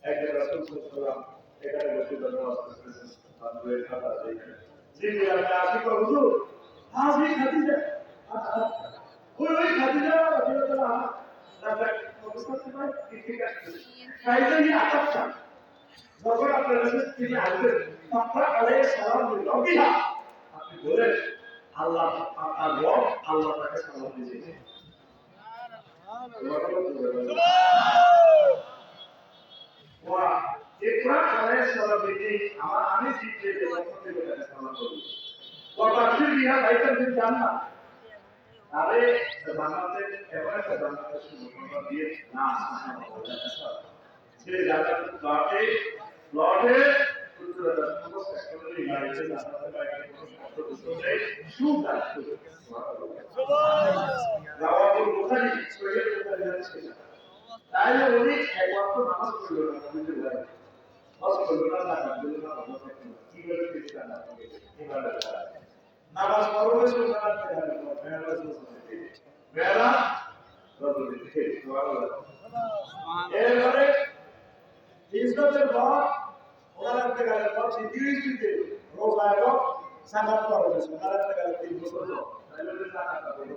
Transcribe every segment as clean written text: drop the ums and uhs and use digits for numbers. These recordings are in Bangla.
একজন রাসূল সাল্লাল্লাহু এখানে বসে নামাজ পড়তেছেন আল্লাহর খাতা দেখে জি আমি আসি কো হুজুর হাজি খাদিজা ওই খাদিজা রাদিয়াল্লাহু আনহা তার অবস্থা ভাই ঠিক আছে কাইজানি আতাচ্ছা যখন আপনার কাছে তিনি আসবেন তখন আলাইহিস সালাম নবিহা আপনি বলেন আল্লাহ আপনার রব আল্লাহ তাকে সালাম দিয়েছে ওয়া ইকরা আলাইহিস সালাম দিয়েছে আমার আমি জিততে পক্ষ থেকে তাকে সালাম করি ওয়া বাশির বিহা বাইতাল ফিল জান্নাহ আরে জান্নাতে এমন একটা জান্নাতের সুসংবাদ দিয়ে না সে জান্নাত লটে লটে পুত্ররা সমস্ত একবারে গাড়িতে জান্নাতে বাইরে কোনো সমস্যা নেই সুদা সুবহানাল্লাহ রাওয়াহুল বুখারী সহিহ বুখারী আছে তাইলে উনি একমাত্র নামাজ পড়লো না বুঝতে পারেন নামাজ পড়লো না কি করে কিছু না ইবাদত করা নামাজ পড়লে সুন্নাত থেকে মেরাজ মেরা রবি থেকে সুবহানাল্লাহ এরপরে হিজরতের পর ওনার একটা গেলের পর সিদ্দিককে রোজা এবং সাকাত করা হয়েছে ওনার একটা গেলের 3 বছর তাহলে সাকাত করতে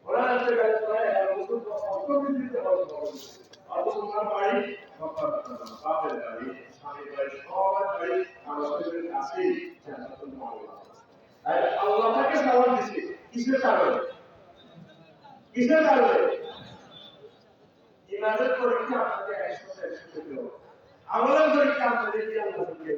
ওনার একটা গেলের পরে 1 বছর পর অষ্টমী দিতে হবে আর ওনার বাড়ি বাপের বাড়ি স্বামীর বাড়ি সবার বাড়ি আমাদের কাছে জান্নাতুল মাওলা আর আল্লাহ তাকে সালাম দিয়েছে কিসের কারণে ইমানের পরীক্ষা আপনাকে 100% দেব আমলের পরীক্ষা আপনাকে কি আল্লাহ দিবে